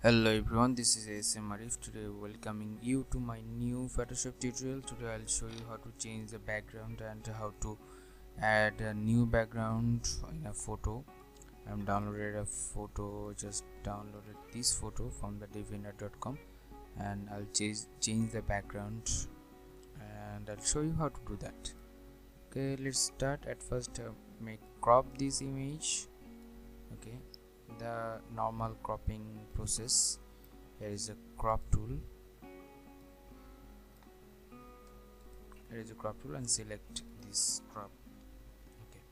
Hello everyone, this is ASM Arif. Today welcoming you to my new Photoshop tutorial. Today I'll show you how to change the background and how to add a new background in a photo. I'm downloaded a photo, just downloaded this photo from the deviantart.com, and I'll change the background and I'll show you how to do that. Okay, let's start. At first make crop this image. Okay, the normal cropping process. Here is a crop tool. Here is a crop tool and select this crop. Okay,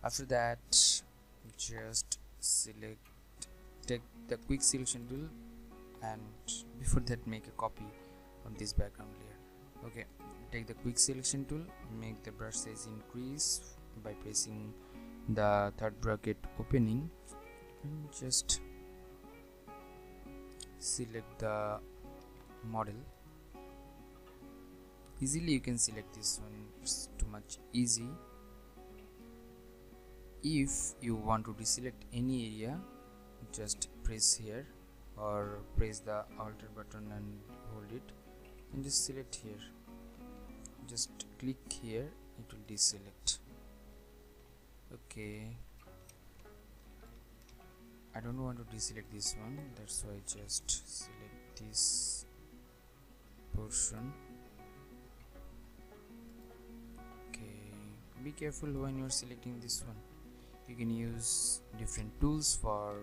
after that just take the quick selection tool, and before that make a copy of this background layer. Okay, take the quick selection tool, make the brush size increase by pressing the third bracket opening, and just select the model. Easily you can select this one, it's too much easy. If you want to deselect any area, just press here or press the Alt button and hold it and just select here. Just click here, it will deselect. Okay, I don't want to deselect this one, that's why I just select this portion. Okay, be careful when you're selecting this one. You can use different tools for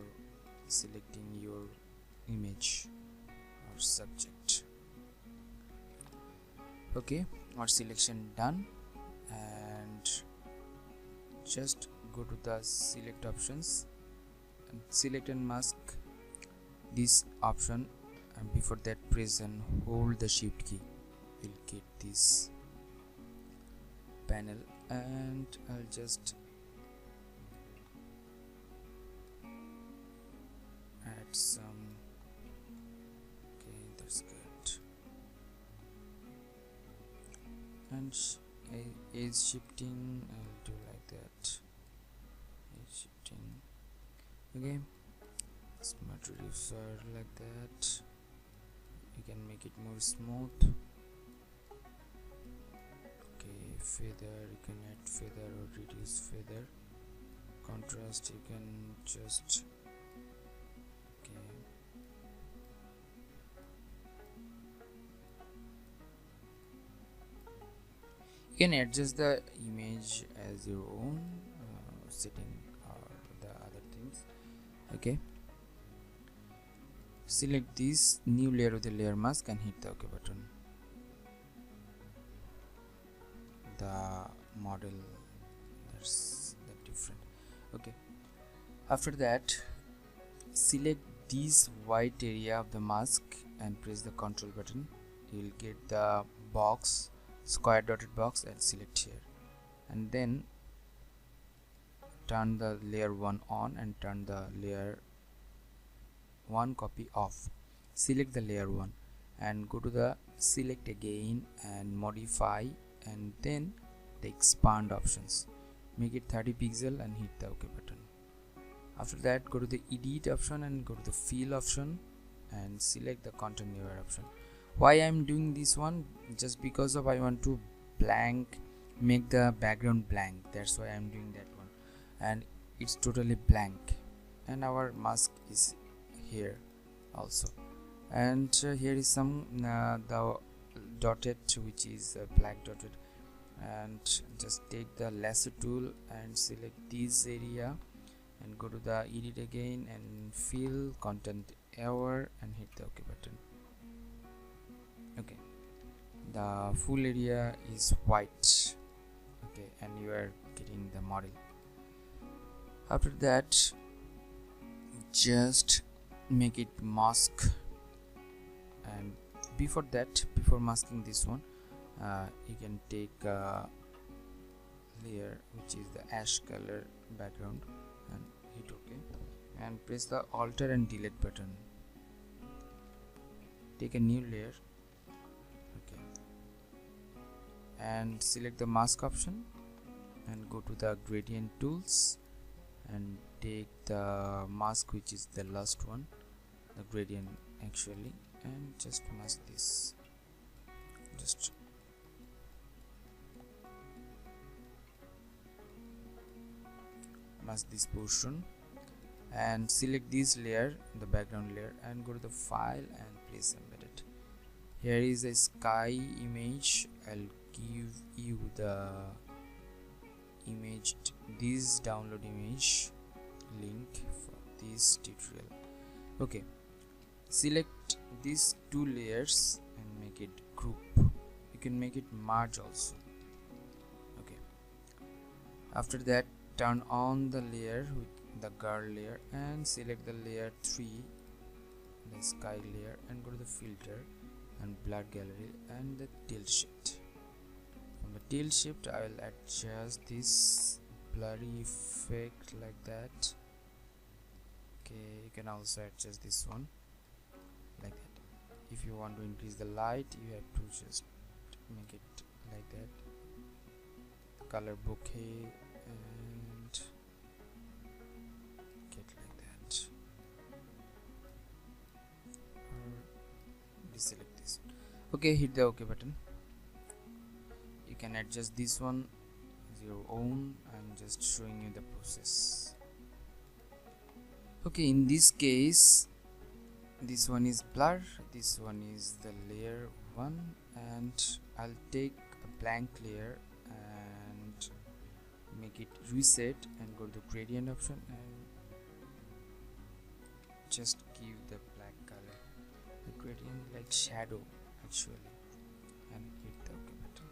selecting your image or subject. Okay, our selection done, and just go to the select options and select and mask this option, and before that press and hold the shift key. You'll get this panel, and I'll just add some. Okay, that's good. And edge shifting, I'll do like that. Edge shifting. Okay, smart reducer like that. You can make it more smooth. Okay, feather, you can add feather or reduce feather. Contrast, you can just you can adjust the image as your own setting or the other things. Okay, select this new layer with the layer mask and hit the OK button. The model, there's the different. Okay, after that select this white area of the mask and press the control button. You'll get the box, square dotted box, and select here, and then turn the layer 1 on and turn the layer 1 copy off. Select the layer 1 and go to the select again and modify, and then the expand options, make it 30 pixel and hit the OK button. After that go to the edit option and go to the fill option and select the content layer option. Why I'm doing this one? Just because of I want to make the background blank, that's why I'm doing that one, and it's totally blank, and our mask is here also, and here is some the dotted, which is black dotted, and just take the lasso tool and select this area and go to the edit again and fill content hour and hit the OK button. Okay, the full area is white. Okay, and you are getting the model. After that just make it mask, and before masking this one you can take a layer which is the ash color background and hit OK and press the Alt and delete button. Take a new layer. Okay, and select the mask option and go to the gradient tools and take the mask which is the last one the gradient actually, and just mask this, just mask this portion and select this layer, the background layer, and go to the file and place embedded. Here is a sky image. I'll give you the image, this download image link for this tutorial. Okay, select these two layers and make it group. You can make it merge also. Okay, after that turn on the layer with the girl layer and select the layer 3, the sky layer, and go to the filter and blur gallery and the tilt shift. From the tilt shift I will adjust this blurry effect like that. Okay, you can also adjust this one like that. If you want to increase the light, you have to just make it like that, color bokeh, and get like that, or deselect this. Okay, hit the OK button. You can adjust this one as your own. I'm just showing you the process. Okay, in this case this one is blur, this one is the layer 1, and I'll take a blank layer and make it reset and go to the gradient option and just give the black color, the gradient like shadow actually, and hit the OK button.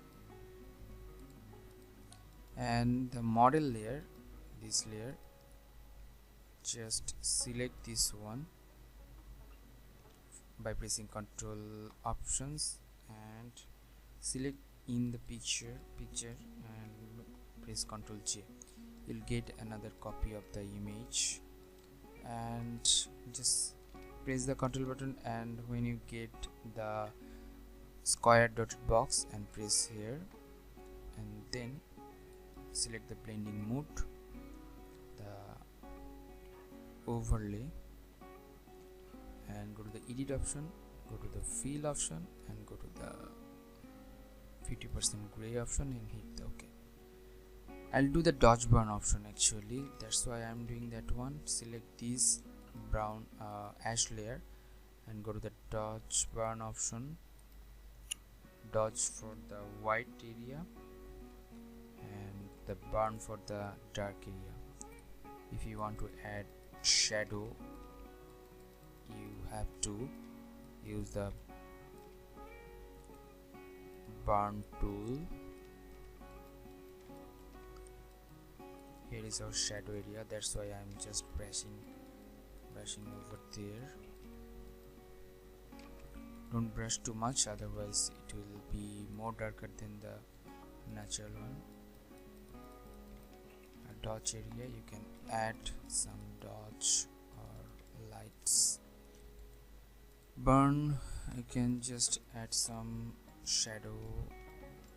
And the model layer, this layer, just select this one by pressing Ctrl options and select in the picture and press Ctrl J. You'll get another copy of the image, and just press the Ctrl button, and when you get the square dotted box and press here, and then select the blending mode, the overlay, and go to the edit option, go to the fill option, and go to the 50% gray option and hit the OK. I'll do the dodge burn option actually, that's why I'm doing that one. Select this brown ash layer and go to the dodge burn option, dodge for the white area and the burn for the dark area. If you want to add shadow, you have to use the burn tool. Here is our shadow area, that's why I'm just brushing over there. Don't brush too much, otherwise it will be more darker than the natural one. A dodge area, you can add some dodge or lights. Burn, I can just add some shadow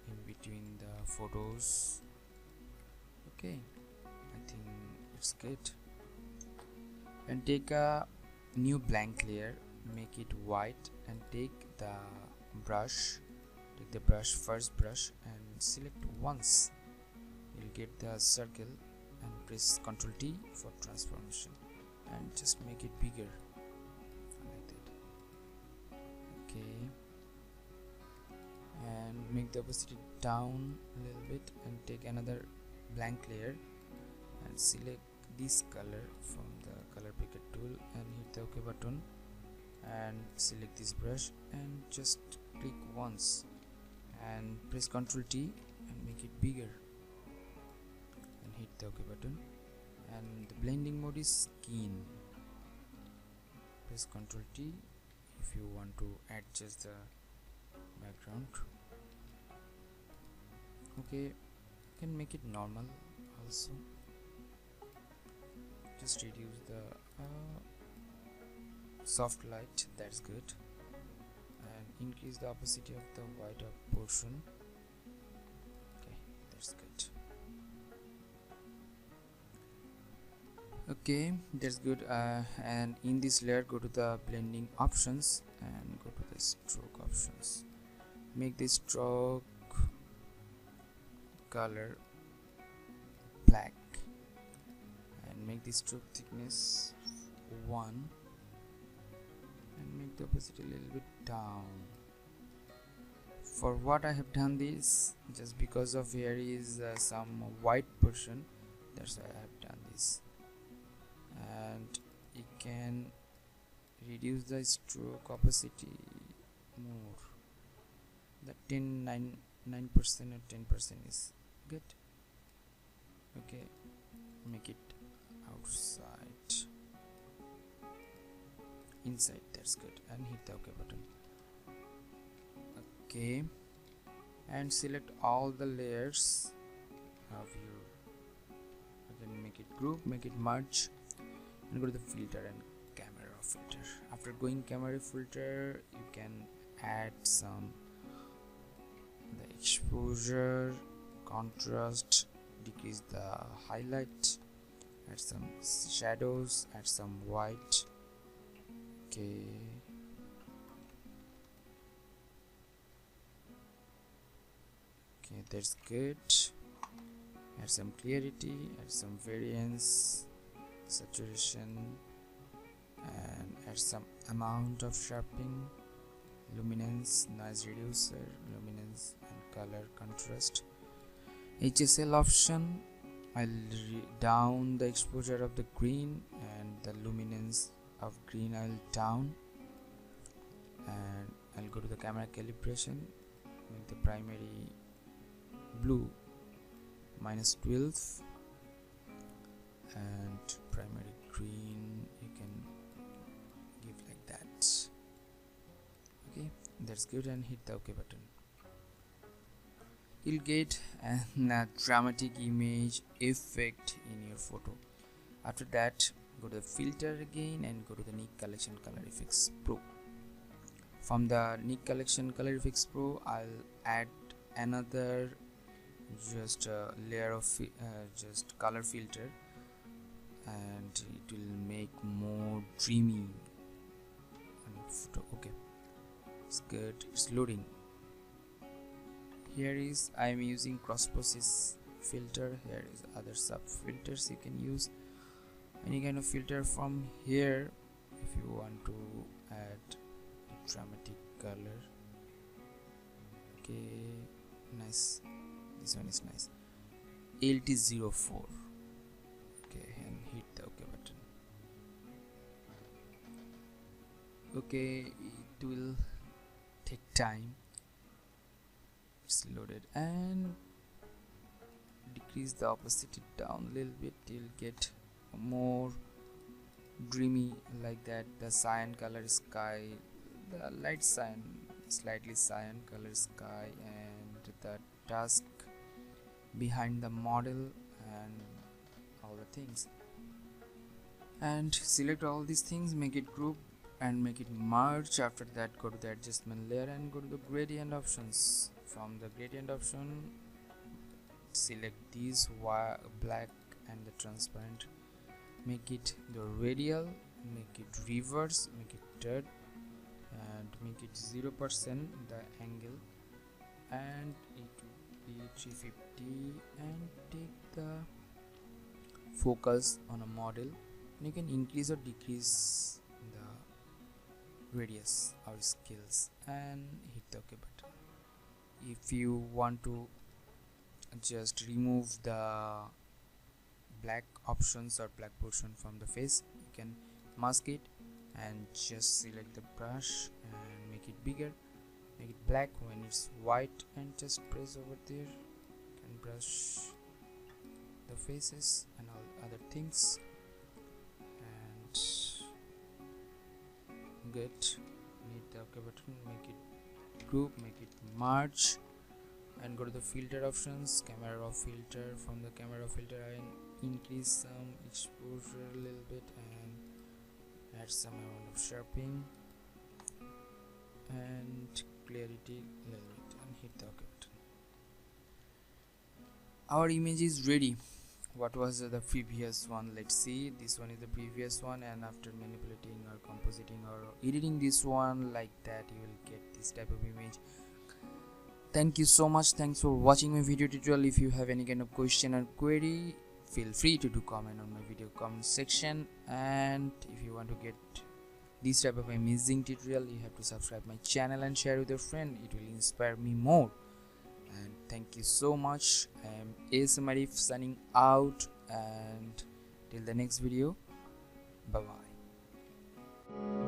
in between the photos. Okay, I think it's good. And take a new blank layer, make it white, and take the brush, first brush, and select once. You'll get the circle and press Ctrl T for transformation and just make it bigger like that. Okay, and make the opacity down a little bit and take another blank layer and select this color from the color picker tool and hit the OK button, and select this brush and just click once and press Ctrl T and make it bigger and hit the OK button. And the blending mode is skin. Press Ctrl T if you want to adjust the background. Okay, you can make it normal also. Just reduce the soft light, that's good, and increase the opacity of the white portion. Okay, that's good. Okay, that's good. And in this layer, go to the blending options and go to the stroke options. Make the stroke color black and make the stroke thickness 1 and make the opacity a little bit down. For what I have done this, just because of here is some white portion, that's why I have done this. And you can reduce the stroke opacity more. The 9% or 10% is good. Okay, make it outside, inside, that's good, and hit the OK button. Okay, and select all the layers of your, then make it group, make it merge, and go to the filter and camera filter. After going camera filter, you can add some the exposure, contrast, decrease the highlight, add some shadows, add some white. Okay, that's good. Add some clarity, add some variance, saturation, and add some amount of sharpening, luminance, noise reducer, luminance, and color contrast. HSL option, I'll down the exposure of the green and the luminance of green I'll down, and I'll go to the camera calibration, make the primary blue -12 and primary green you can give like that. Okay, that's good, and hit the OK button. You'll get a dramatic image effect in your photo. After that, go to the filter again and go to the Nik Collection Color Efex Pro. From the Nik Collection Color Efex Pro, I'll add another just layer of just color filter, and it will make more dreamy photo. Okay, it's good, it's loading. Here is I am using cross process filter. Here is other sub filters you can use, any kind of filter from here if you want to add a dramatic color. Okay, nice, this one is nice. LT04. Okay, and hit the OK button. Okay, it will take time, it's loaded, and decrease the opacity down a little bit till get more dreamy like that. The cyan color sky, the light cyan, slightly cyan color sky, and the dusk behind the model and all the things. And select all these things, make it group and make it merge. After that, go to the adjustment layer and go to the gradient options. From the gradient option, select these black and the transparent, make it the radial, make it reverse, make it third, and make it 0% the angle, and it will be 350, and take the focus on a model. You can increase or decrease the radius or scales and hit the OK button. If you want to just remove the black options or black portion from the face, you can mask it and just select the brush and make it bigger, make it black when it's white, and just press over there. You can brush the faces and all other things, and good, hit the OK button, make it group, make it merge, and go to the filter options, camera filter. From the camera filter, I increase some exposure a little bit and add some amount of sharpening and clarity a little bit, and hit the OK button. Our image is ready. what was the previous one. Let's see, this one is the previous one, and after manipulating or compositing or editing this one like that, you will get this type of image. Thank you so much. Thanks for watching my video tutorial. If you have any kind of question or query, feel free to do comment on my video comment section, and if you want to get this type of amazing tutorial, you have to subscribe my channel and share with your friend. It will inspire me more. And thank you so much. I am ASM Arif signing out, and till the next video, bye bye.